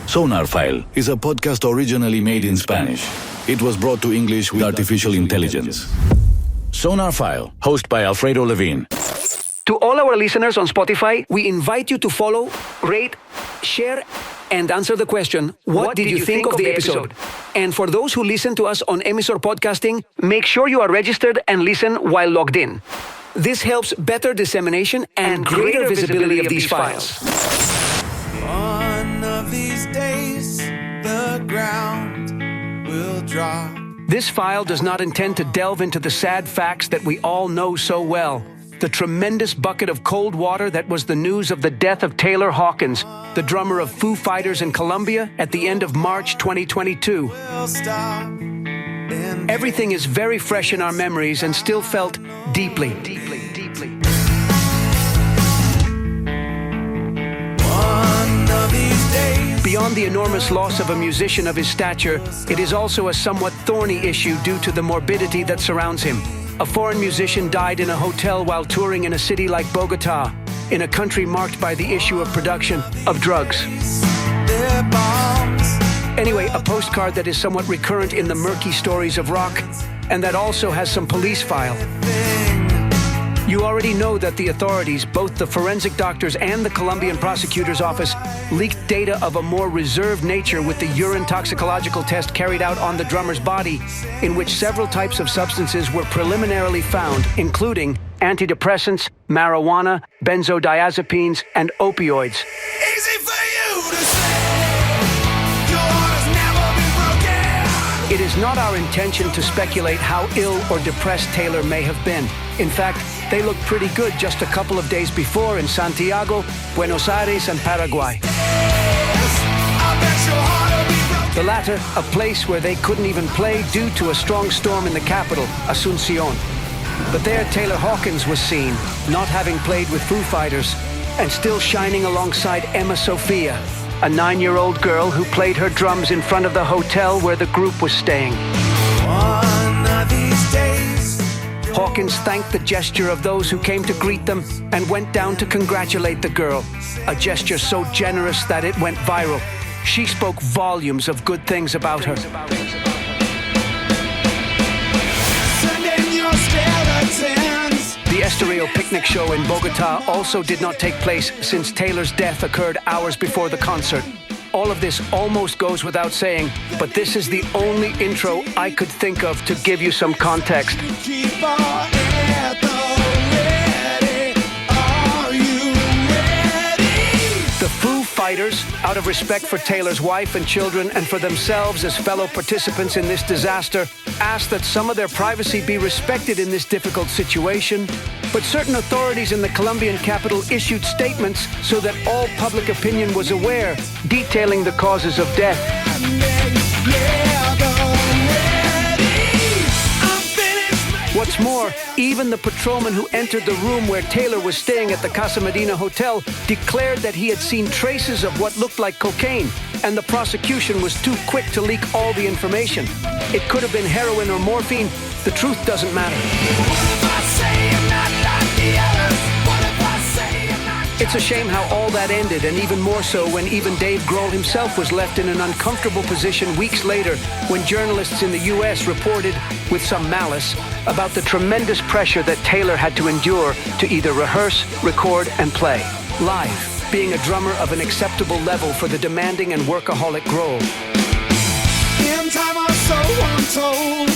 Sonar File is a podcast originally made in Spanish. It was brought to English with artificial intelligence. Sonar File, hosted by Alfredo Lewin. To all our listeners on Spotify, we invite you to follow, rate, share, and answer the question, what did you think of the episode? And for those who listen to us on Emisor Podcasting, make sure you are registered and listen while logged in. This helps better dissemination and greater visibility of these files. One of these days, the ground will drop. This file does not intend to delve into the sad facts that we all know so well. The tremendous bucket of cold water that was the news of the death of Taylor Hawkins, the drummer of Foo Fighters in Colombia at the end of March 2022. We'll stop and Everything is very fresh in our memories and still felt deeply. one of these days. Beyond the enormous loss of a musician of his stature, it is also a somewhat thorny issue due to the morbidity that surrounds him. A foreign musician died in a hotel while touring in a city like Bogota, in a country marked by the issue of production of drugs. They're bombs. Anyway, a postcard that is somewhat recurrent in the murky stories of rock, and that also has some police file. You already know that the authorities, both the forensic doctors and the Colombian prosecutor's office, leaked data of a more reserved nature with the urine toxicological test carried out on the drummer's body, in which several types of substances were preliminarily found, including antidepressants, marijuana, benzodiazepines, and opioids. Easy for you to say. Your heart has never been broken. It is not our intention to speculate how ill or depressed Taylor may have been. In fact, they looked pretty good just a couple of days before in Santiago, Buenos Aires, and Paraguay. I bet your heart will be broken. The latter, a place where they couldn't even play due to a strong storm in the capital, Asunción. But there Taylor Hawkins was seen, not having played with Foo Fighters, and still shining alongside Emma Sophia, a 9-year-old girl who played her drums in front of the hotel where the group was staying. One of these days. Hawkins thanked the gesture of those who came to greet them and went down to congratulate the girl, a gesture so generous that it went viral. She spoke volumes of good things about her. Send in your skeletons. The Estoril picnic show in Bogota also did not take place since Taylor's death occurred hours before the concert. All of this almost goes without saying, but this is the only intro I could think of to give you some context. Keep our anthem ready. Are you ready? The Foo Fighters, out of respect for Taylor's wife and children and for themselves as fellow participants in this disaster, asked that some of their privacy be respected in this difficult situation. But certain authorities in the Colombian capital issued statements so that all public opinion was aware, detailing the causes of death. What's more, even the patrolman who entered the room where Taylor was staying at the Casa Medina Hotel declared that he had seen traces of what looked like cocaine, and the prosecution was too quick to leak all the information. It could have been heroin or morphine. The truth doesn't matter. It's a shame how all that ended, and even more so when even Dave Grohl himself was left in an uncomfortable position weeks later when journalists in the US reported, with some malice, about the tremendous pressure that Taylor had to endure to either rehearse, record, and play live, being a drummer of an acceptable level for the demanding and workaholic Grohl. In time or so untold,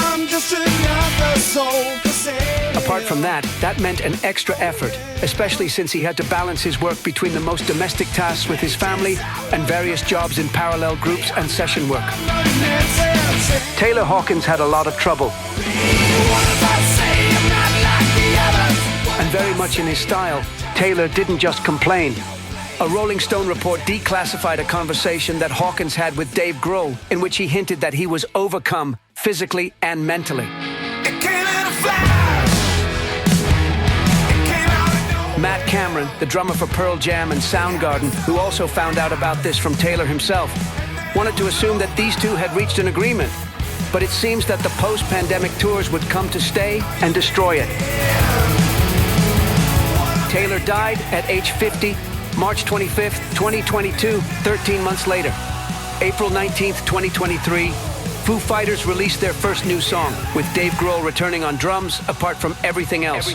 I'm just another soul for sale. Apart from that, that meant an extra effort, especially since he had to balance his work between the most domestic tasks with his family and various jobs in parallel groups and session work. Taylor Hawkins had a lot of trouble, and very much in his style, Taylor didn't just complain. A Rolling Stone report declassified a conversation that Hawkins had with Dave Grohl, in which he hinted that he was overcome physically and mentally. It came in a flash. It came out of nowhere. Matt Cameron, the drummer for Pearl Jam and Soundgarden, who also found out about this from Taylor himself, wanted to assume that these two had reached an agreement. But it seems that the post-pandemic tours would come to stay and destroy it. Taylor died at age 50, March 25th, 2022, 13 months later. April 19th, 2023, Foo Fighters released their first new song, with Dave Grohl returning on drums, apart from everything else.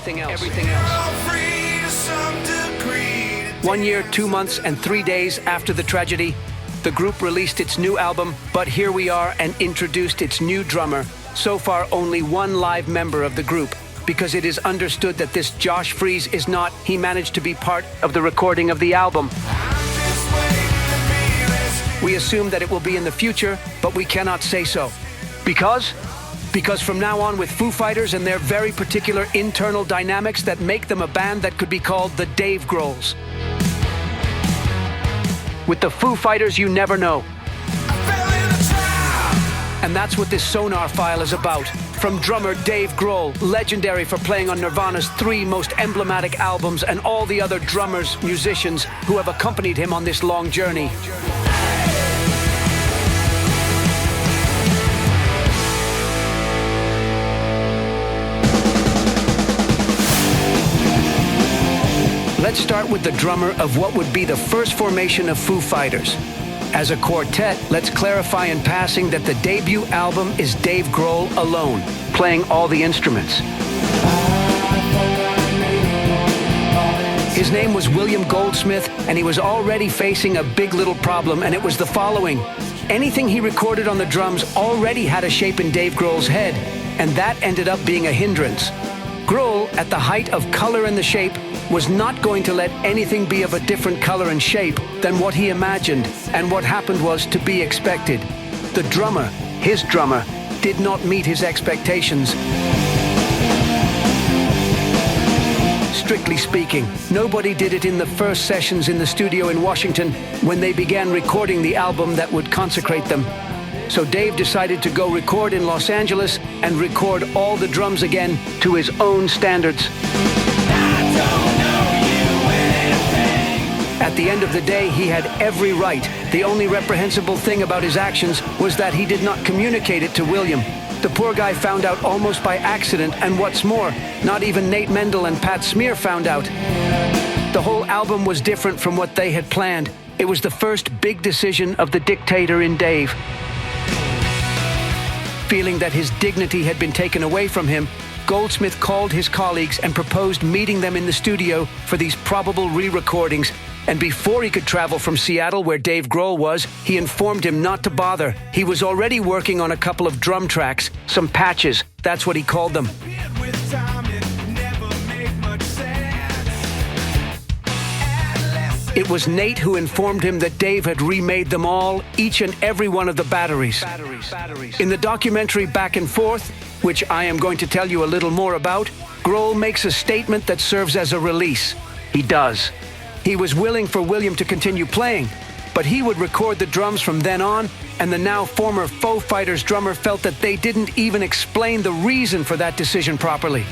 1 year, 2 months, and 3 days after the tragedy, the group released its new album, But Here We Are, and introduced its new drummer, so far only one live member of the group, because it is understood that this Josh Freese is not. He managed to be part of the recording of the album. We assume that it will be in the future, but we cannot say so. Because from now on, with Foo Fighters and their very particular internal dynamics that make them a band that could be called the Dave Grohls. With the Foo Fighters, you never know. And that's what this Sonar file is about. From drummer Dave Grohl, legendary for playing on Nirvana's 3 most emblematic albums, and all the other drummers, musicians who have accompanied him on this long journey. Let's start with the drummer of what would be the first formation of Foo Fighters. As a quartet, let's clarify in passing that the debut album is Dave Grohl alone, playing all the instruments. His name was William Goldsmith, and he was already facing a big little problem, and it was the following. Anything he recorded on the drums already had a shape in Dave Grohl's head, and that ended up being a hindrance. Grohl, at the height of color and the shape, was not going to let anything be of a different color and shape than what he imagined, and what happened was to be expected. The drummer, his drummer, did not meet his expectations. Strictly speaking, nobody did it in the first sessions in the studio in Washington when they began recording the album that would consecrate them. So Dave decided to go record in Los Angeles and record all the drums again to his own standards. At the end of the day, he had every right. The only reprehensible thing about his actions was that he did not communicate it to William. The poor guy found out almost by accident, and what's more, not even Nate Mendel and Pat Smear found out. The whole album was different from what they had planned. It was the first big decision of the dictator in Dave. Feeling that his dignity had been taken away from him, Goldsmith called his colleagues and proposed meeting them in the studio for these probable re-recordings. And before he could travel from Seattle, where Dave Grohl was, he informed him not to bother. He was already working on a couple of drum tracks, some patches, that's what he called them. It was Nate who informed him that Dave had remade them all, each and every one of the batteries. In the documentary Back and Forth, which I am going to tell you a little more about, Grohl makes a statement that serves as a release. He does. He was willing for William to continue playing, but he would record the drums from then on, and the now former Foo Fighters drummer felt that they didn't even explain the reason for that decision properly.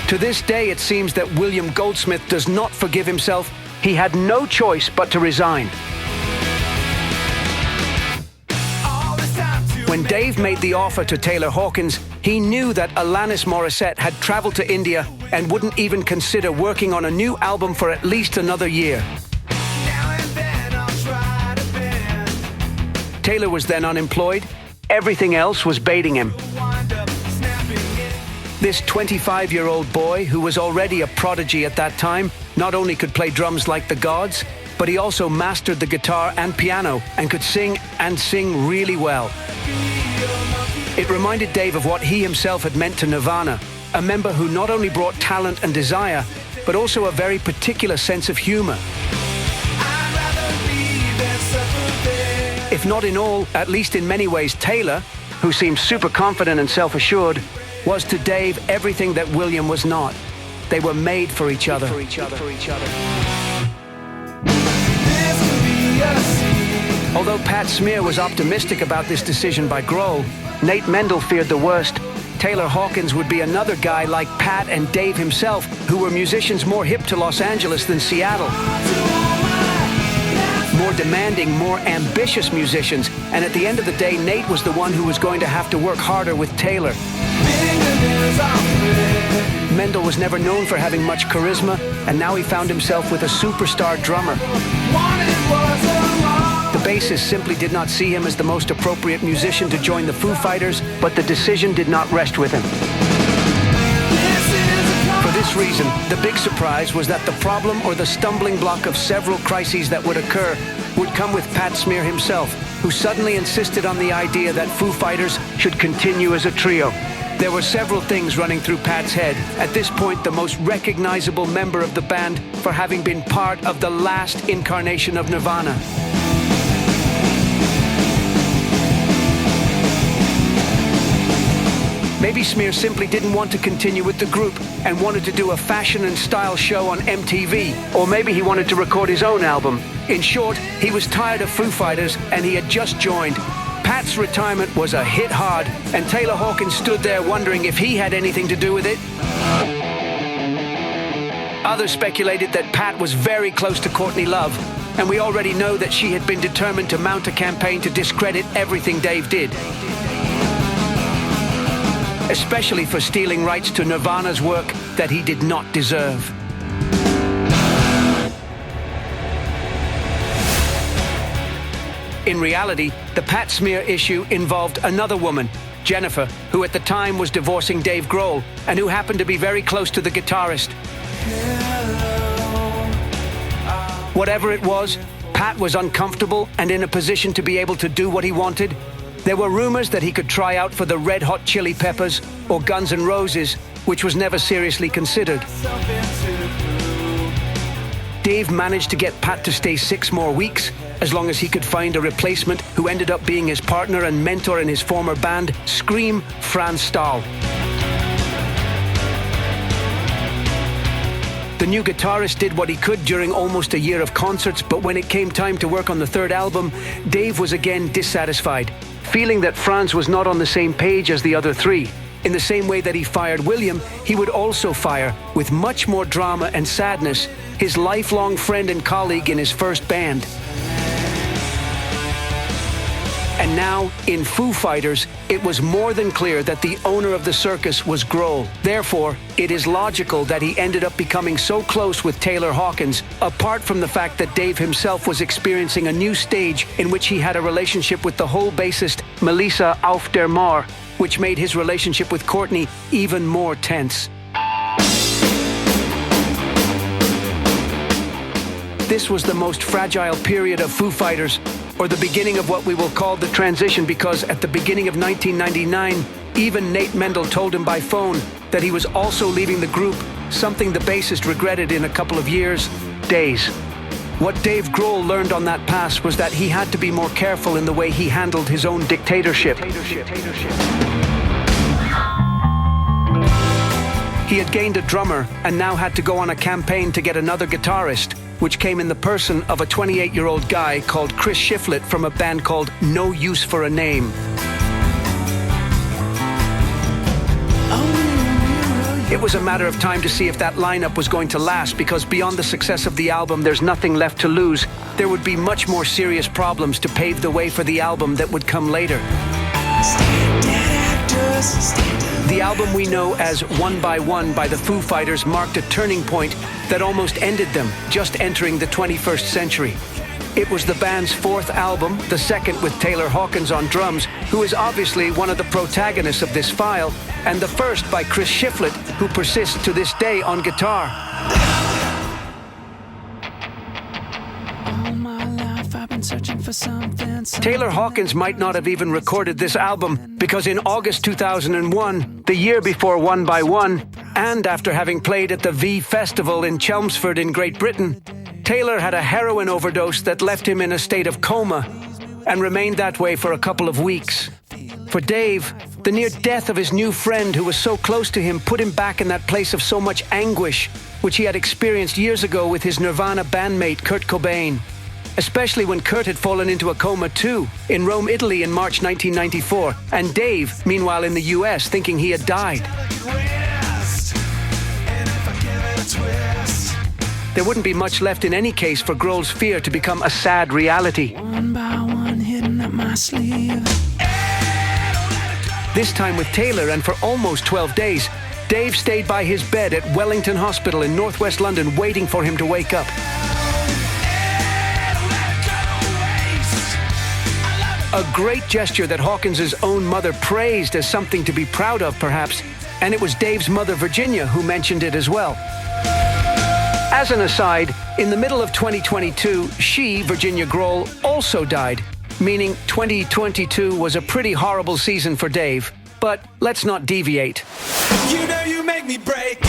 To this day, it seems that William Goldsmith does not forgive himself. He had no choice but to resign. When Dave made the offer to Taylor Hawkins, he knew that Alanis Morissette had traveled to India and wouldn't even consider working on a new album for at least another year. Taylor was then unemployed. Everything else was baiting him. This 25-year-old boy, who was already a prodigy at that time, not only could play drums like the gods, but he also mastered the guitar and piano and could sing, and sing really well. It reminded Dave of what he himself had meant to Nirvana, a member who not only brought talent and desire, but also a very particular sense of humor. If not in all, at least in many ways, Taylor, who seemed super confident and self-assured, was to Dave everything that William was not. They were made for each other. Although Pat Smear was optimistic about this decision by Grohl, Nate Mendel feared the worst. Taylor Hawkins would be another guy like Pat and Dave himself, who were musicians more hip to Los Angeles than Seattle. More demanding, more ambitious musicians, and at the end of the day, Nate was the one who was going to have to work harder with Taylor. Mendel was never known for having much charisma, and now he found himself with a superstar drummer. The bassist simply did not see him as the most appropriate musician to join the Foo Fighters, but the decision did not rest with him. For this reason, the big surprise was that the problem or the stumbling block of several crises that would occur would come with Pat Smear himself, who suddenly insisted on the idea that Foo Fighters should continue as a trio. There were several things running through Pat's head. At this point, the most recognizable member of the band for having been part of the last incarnation of Nirvana. Maybe Smear simply didn't want to continue with the group and wanted to do a fashion and style show on MTV. Or maybe he wanted to record his own album. In short, he was tired of Foo Fighters and he had just joined. Pat's retirement was a hit hard, and Taylor Hawkins stood there wondering if he had anything to do with it. Others speculated that Pat was very close to Courtney Love, and we already know that she had been determined to mount a campaign to discredit everything Dave did, especially for stealing rights to Nirvana's work that he did not deserve. In reality, the Pat Smear issue involved another woman, Jennifer, who at the time was divorcing Dave Grohl and who happened to be very close to the guitarist. Whatever it was, Pat was uncomfortable and in a position to be able to do what he wanted. There were rumors that he could try out for the Red Hot Chili Peppers or Guns N' Roses, which was never seriously considered. Dave managed to get Pat to stay 6 more weeks, as long as he could find a replacement who ended up being his partner and mentor in his former band, Scream, Franz Stahl. The new guitarist did what he could during almost a year of concerts, but when it came time to work on the third album, Dave was again dissatisfied, feeling that Franz was not on the same page as the other three. In the same way that he fired William, he would also fire, with much more drama and sadness, his lifelong friend and colleague in his first band. And now, in Foo Fighters, it was more than clear that the owner of the circus was Grohl. Therefore, it is logical that he ended up becoming so close with Taylor Hawkins, apart from the fact that Dave himself was experiencing a new stage in which he had a relationship with the whole bassist, Melissa Auf der Mar, which made his relationship with Courtney even more tense. This was the most fragile period of Foo Fighters, or the beginning of what we will call the transition, because at the beginning of 1999, even Nate Mendel told him by phone that he was also leaving the group, something the bassist regretted in a couple of days. What Dave Grohl learned on that pass was that he had to be more careful in the way he handled his own dictatorship. He had gained a drummer and now had to go on a campaign to get another guitarist, which came in the person of a 28-year-old guy called Chris Shiflett from a band called No Use for a Name. It was a matter of time to see if that lineup was going to last, because beyond the success of the album, There's Nothing Left to Lose, there would be much more serious problems to pave the way for the album that would come later. The album we know as One by One by the Foo Fighters marked a turning point that almost ended them, just entering the 21st century. It was the band's 4th album, the second with Taylor Hawkins on drums, who is obviously one of the protagonists of this file, and the first by Chris Shiflett, who persists to this day on guitar. Taylor Hawkins might not have even recorded this album, because in August 2001, the year before One by One, and after having played at the V Festival in Chelmsford in Great Britain, Taylor had a heroin overdose that left him in a state of coma, and remained that way for a couple of weeks. For Dave, the near death of his new friend who was so close to him put him back in that place of so much anguish, which he had experienced years ago with his Nirvana bandmate Kurt Cobain. Especially when Kurt had fallen into a coma too, in Rome, Italy in March 1994, and Dave, meanwhile in the US, thinking he had died. There wouldn't be much left in any case for Grohl's fear to become a sad reality. One by one, hidden up my sleeve. this time with Taylor, and for almost 12 days, Dave stayed by his bed at Wellington Hospital in northwest London waiting for him to wake up. A great gesture that Hawkins's own mother praised as something to be proud of, perhaps, and it was Dave's mother, Virginia, who mentioned it as well. As an aside, in the middle of 2022, she, Virginia Grohl, also died, meaning 2022 was a pretty horrible season for Dave. But let's not deviate. You know you make me break.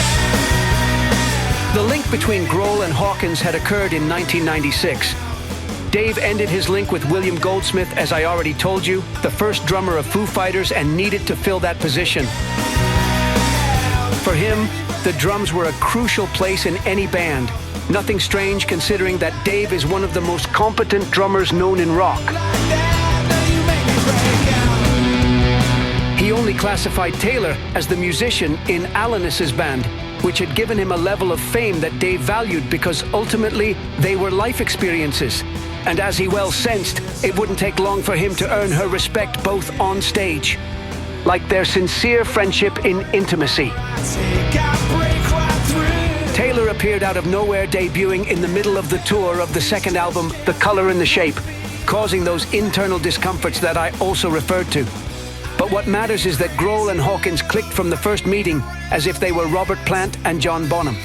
The link between Grohl and Hawkins had occurred in 1996. Dave ended his link with William Goldsmith, as I already told you, the first drummer of Foo Fighters, and needed to fill that position. For him, the drums were a crucial place in any band. Nothing strange considering that Dave is one of the most competent drummers known in rock. He only classified Taylor as the musician in Alanis's band, which had given him a level of fame that Dave valued because ultimately they were life experiences. And as he well sensed, it wouldn't take long for him to earn her respect both on stage. Like their sincere friendship in intimacy. Taylor appeared out of nowhere, debuting in the middle of the tour of the second album, The Color and the Shape, causing those internal discomforts that I also referred to. But what matters is that Grohl and Hawkins clicked from the first meeting as if they were Robert Plant and John Bonham.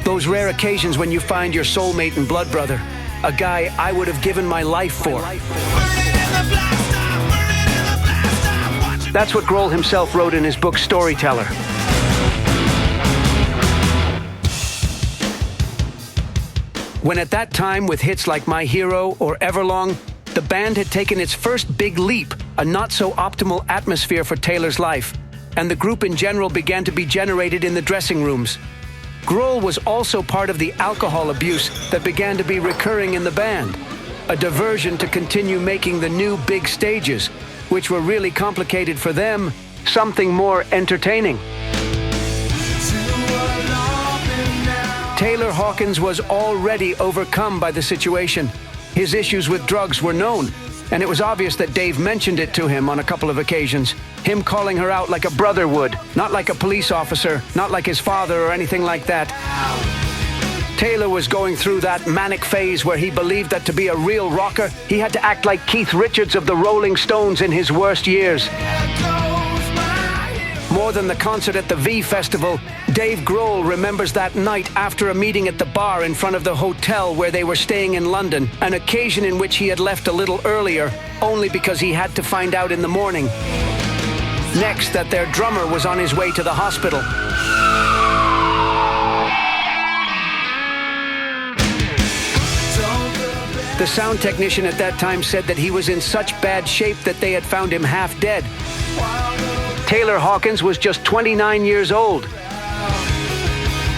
Those rare occasions when you find your soulmate and blood brother, a guy I would have given my life for. That's what Grohl himself wrote in his book Storyteller. When at that time, with hits like My Hero or Everlong, the band had taken its first big leap, a not-so-optimal atmosphere for Taylor's life, and the group in general began to be generated in the dressing rooms. Grohl was also part of the alcohol abuse that began to be recurring in the band, a diversion to continue making the new big stages, which were really complicated for them, something more entertaining. Taylor Hawkins was already overcome by the situation. His issues with drugs were known, and it was obvious that Dave mentioned it to him on a couple of occasions, him calling her out like a brother would, not like a police officer, not like his father or anything like that. Taylor was going through that manic phase where he believed that to be a real rocker, he had to act like Keith Richards of the Rolling Stones in his worst years. More than the concert at the V Festival, Dave Grohl remembers that night after a meeting at the bar in front of the hotel where they were staying in London, an occasion in which he had left a little earlier, only because he had to find out in the morning. Next, that their drummer was on his way to the hospital. The sound technician at that time said that he was in such bad shape that they had found him half dead. Taylor Hawkins was just 29 years old.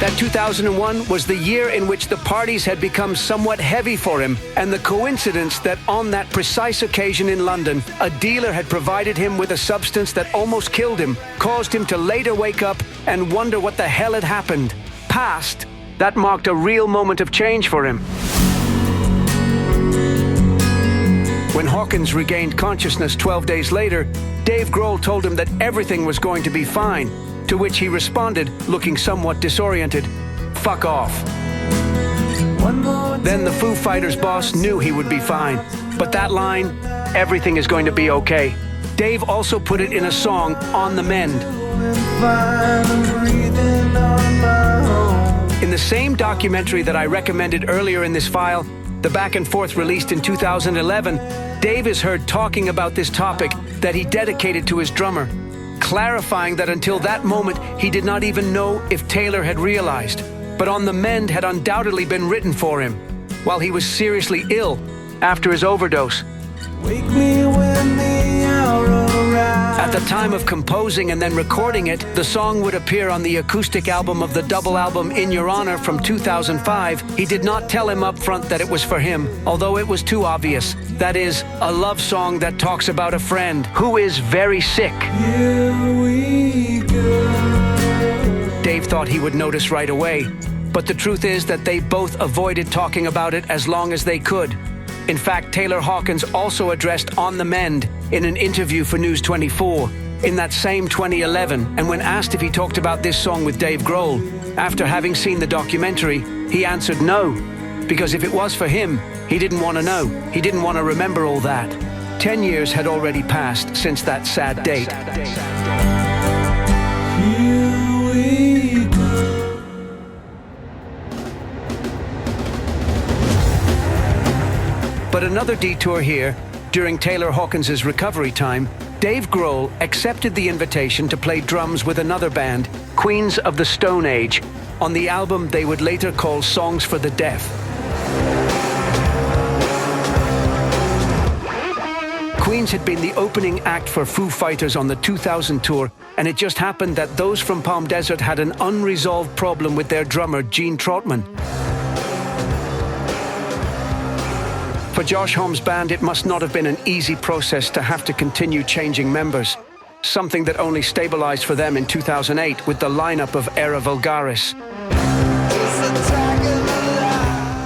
That 2001 was the year in which the parties had become somewhat heavy for him, and the coincidence that on that precise occasion in London, a dealer had provided him with a substance that almost killed him, caused him to later wake up and wonder what the hell had happened. Past, that marked a real moment of change for him. When Hawkins regained consciousness 12 days later, Dave Grohl told him that everything was going to be fine, to which he responded, looking somewhat disoriented, "Fuck off." Then the Foo Fighters boss knew he would be fine, but that line, "everything is going to be okay," Dave also put it in a song, On the Mend. In the same documentary that I recommended earlier in this file, the Back and Forth released in 2011, Dave is heard talking about this topic that he dedicated to his drummer, clarifying that until that moment he did not even know if Taylor had realized, but On the Mend had undoubtedly been written for him while he was seriously ill after his overdose. Wake me when the hour arrives. At the time of composing and then recording it, the song would appear on the acoustic album of the double album In Your Honor from 2005. He did not tell him up front that it was for him, although it was too obvious. That is, a love song that talks about a friend who is very sick. Here we go. Dave thought he would notice right away, but the truth is that they both avoided talking about it as long as they could. In fact, Taylor Hawkins also addressed On the Mend in an interview for News 24, in that same 2011, and when asked if he talked about this song with Dave Grohl, after having seen the documentary, he answered no, because if it was for him, he didn't want to know. He didn't want to remember all that. 10 years had already passed since that sad date. But another detour here. During Taylor Hawkins' recovery time, Dave Grohl accepted the invitation to play drums with another band, Queens of the Stone Age, on the album they would later call Songs for the Deaf. Queens had been the opening act for Foo Fighters on the 2000 tour, and it just happened that those from Palm Desert had an unresolved problem with their drummer, Gene Trotman. For Josh Homme's band, it must not have been an easy process to have to continue changing members, something that only stabilized for them in 2008 with the lineup of Era Vulgaris.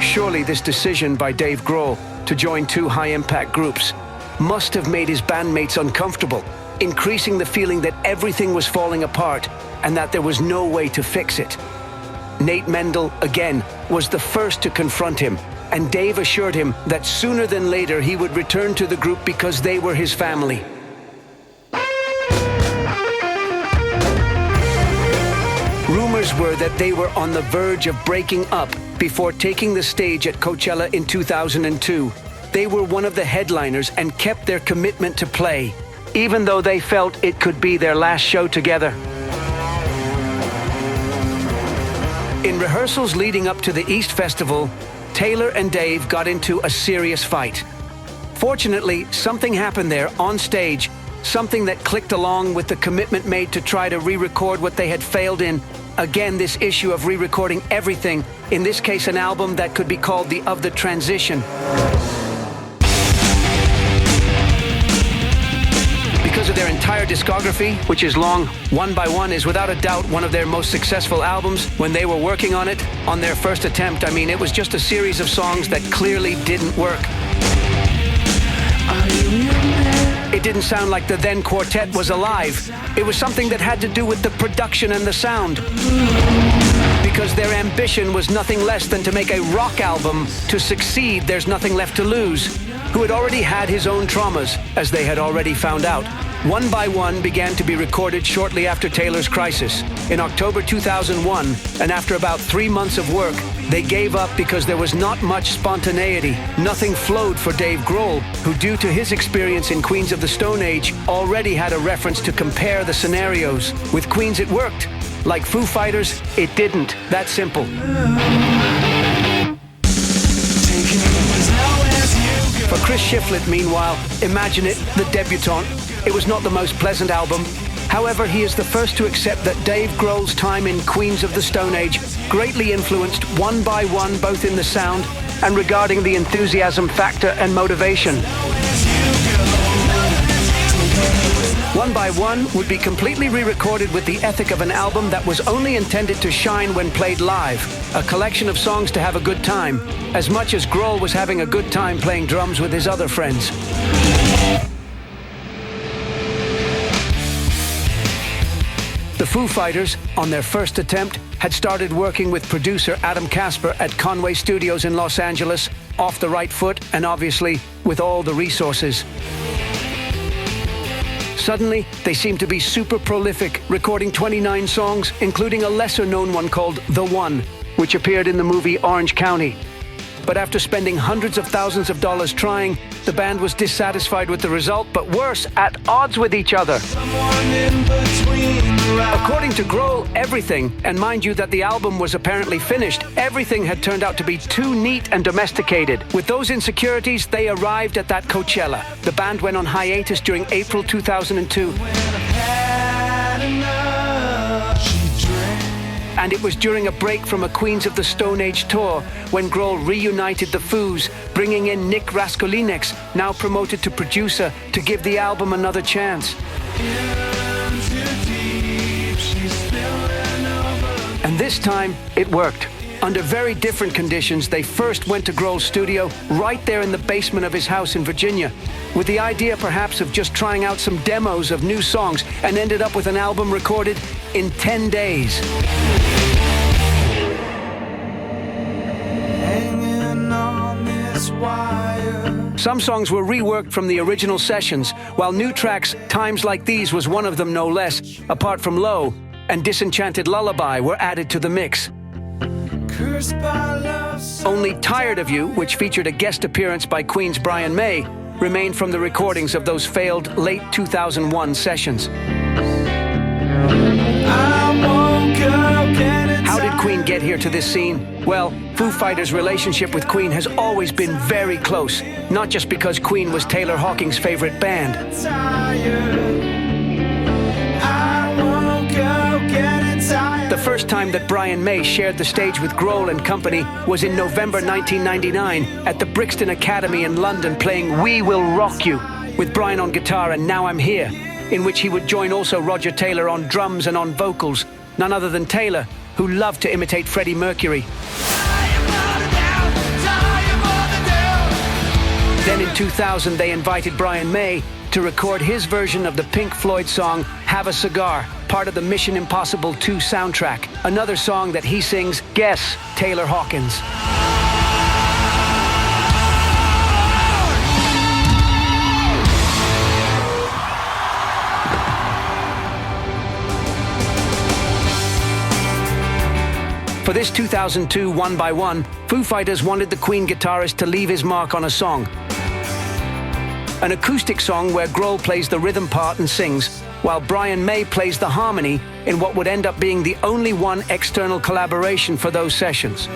Surely this decision by Dave Grohl to join two high-impact groups must have made his bandmates uncomfortable, increasing the feeling that everything was falling apart and that there was no way to fix it. Nate Mendel, again, was the first to confront him, and Dave assured him that sooner than later he would return to the group because they were his family. Rumors were that they were on the verge of breaking up before taking the stage at Coachella in 2002. They were one of the headliners and kept their commitment to play, even though they felt it could be their last show together. In rehearsals leading up to the East Festival, Taylor and Dave got into a serious fight. Fortunately, something happened there on stage, something that clicked along with the commitment made to try to re-record what they had failed in. Again, this issue of re-recording everything, in this case an album that could be called the Of the Transition. Because of their entire discography, which is long, One by One is without a doubt one of their most successful albums. When they were working on it, on their first attempt, I mean, it was just a series of songs that clearly didn't work. It didn't sound like the then quartet was alive. It was something that had to do with the production and the sound. Because their ambition was nothing less than to make a rock album. To succeed, there's nothing left to lose. Who had already had his own traumas, as they had already found out. One by One began to be recorded shortly after Taylor's Crisis. In October 2001, and after about 3 months of work, they gave up because there was not much spontaneity. Nothing flowed for Dave Grohl, who, due to his experience in Queens of the Stone Age, already had a reference to compare the scenarios. With Queens, it worked. Like Foo Fighters, it didn't. That simple. For Chris Shiflett, meanwhile, Imagine It, the debutante, it was not the most pleasant album. However, he is the first to accept that Dave Grohl's time in Queens of the Stone Age greatly influenced One by One, both in the sound and regarding the enthusiasm factor and motivation. One by One would be completely re-recorded with the ethic of an album that was only intended to shine when played live, a collection of songs to have a good time, as much as Grohl was having a good time playing drums with his other friends. The Foo Fighters, on their first attempt, had started working with producer Adam Kasper at Conway Studios in Los Angeles, off the right foot and obviously with all the resources. Suddenly, they seemed to be super prolific, recording 29 songs, including a lesser-known one called The One, which appeared in the movie Orange County. But after spending hundreds of thousands of dollars trying, the band was dissatisfied with the result, but worse, at odds with each other. According to Grohl, everything, and mind you that the album was apparently finished, everything had turned out to be too neat and domesticated. With those insecurities, they arrived at that Coachella. The band went on hiatus during April 2002. And it was during a break from a Queens of the Stone Age tour when Grohl reunited the Foos, bringing in Nick Raskulinecz, now promoted to producer, to give the album another chance. And this time, it worked. Under very different conditions, they first went to Grohl's studio right there in the basement of his house in Virginia, with the idea perhaps of just trying out some demos of new songs, and ended up with an album recorded in 10 days. Hanging on this wire. Some songs were reworked from the original sessions, while new tracks, Times Like These was one of them no less, apart from Low and Disenchanted Lullaby were added to the mix. Only Tired of You, which featured a guest appearance by Queen's Brian May, remained from the recordings of those failed late 2001 sessions. How did Queen get here to this scene? Well, Foo Fighters' relationship with Queen has always been very close, not just because Queen was Taylor Hawkins' favorite band. The first time that Brian May shared the stage with Grohl and company was in November 1999 at the Brixton Academy in London, playing We Will Rock You with Brian on guitar and Now I'm Here, in which he would join also Roger Taylor on drums and on vocals, none other than Taylor, who loved to imitate Freddie Mercury. Then in 2000 they invited Brian May to record his version of the Pink Floyd song Have a Cigar, part of the Mission Impossible 2 soundtrack, another song that he sings, guess, Taylor Hawkins. For this 2002 One by One, Foo Fighters wanted the Queen guitarist to leave his mark on a song. An acoustic song where Grohl plays the rhythm part and sings, while Brian May plays the harmony in what would end up being the only one external collaboration for those sessions.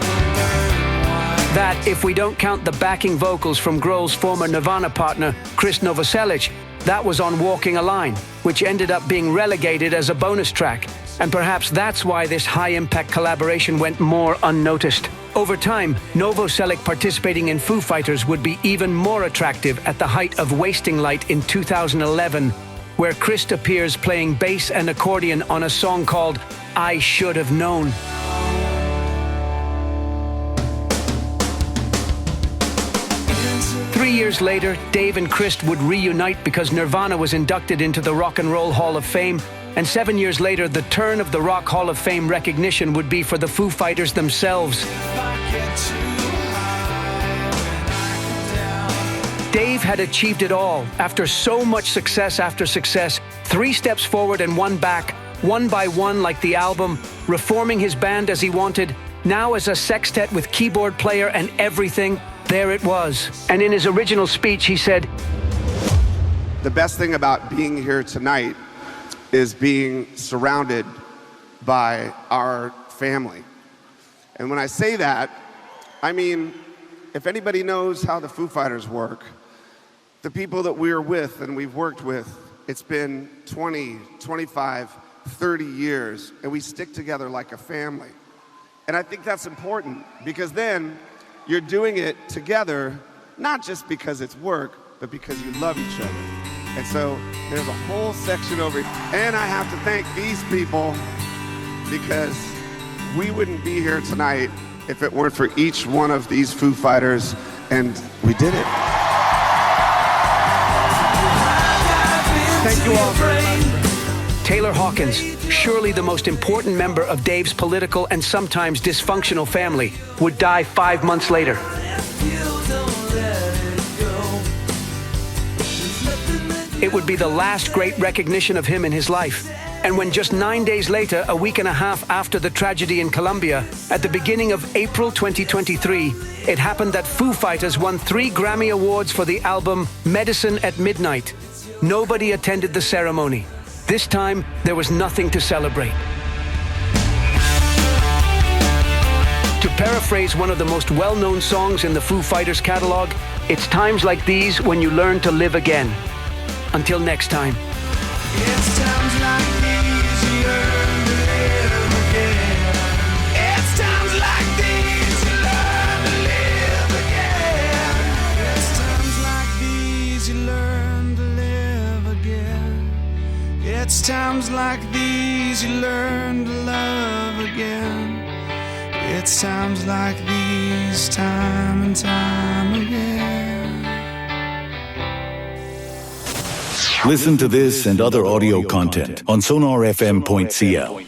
That, if we don't count the backing vocals from Grohl's former Nirvana partner, Chris Novoselic, that was on Walking a Line, which ended up being relegated as a bonus track. And perhaps that's why this high-impact collaboration went more unnoticed. Over time, Novoselic participating in Foo Fighters would be even more attractive at the height of Wasting Light in 2011, where Chris appears playing bass and accordion on a song called I Should Have Known. Three years later, Dave and Chris would reunite because Nirvana was inducted into the Rock and Roll Hall of Fame, and 7 years later, the turn of the Rock Hall of Fame recognition would be for the Foo Fighters themselves. Dave had achieved it all. After so much success after success, 3 steps forward and 1 back, one by one like the album, reforming his band as he wanted, now as a sextet with keyboard player and everything, there it was. And in his original speech, he said, "The best thing about being here tonight is being surrounded by our family." And when I say that, I mean, if anybody knows how the Foo Fighters work, the people that we're with and we've worked with, it's been 20, 25, 30 years, and we stick together like a family. And I think that's important, because then you're doing it together, not just because it's work, but because you love each other. And so there's a whole section over here. And I have to thank these people, because we wouldn't be here tonight if it weren't for each one of these Foo Fighters, and we did it. Thank you all very much. Taylor Hawkins, surely the most important member of Dave's political and sometimes dysfunctional family, would die 5 months later. It would be the last great recognition of him in his life. And when just 9 days later, a week and a half after the tragedy in Colombia, at the beginning of April 2023, it happened that Foo Fighters won 3 Grammy Awards for the album Medicine at Midnight. Nobody attended the ceremony. This time, there was nothing to celebrate. To paraphrase one of the most well-known songs in the Foo Fighters catalog, it's times like these when you learn to live again. Until next time. It's times like these you learn to live again. It's times like these you learn to live again. It's times like these you learn to live again. It's times like these you learn to love again. It's It's times like these, time and time again. Listen to this and other audio content on sonarfm.cl.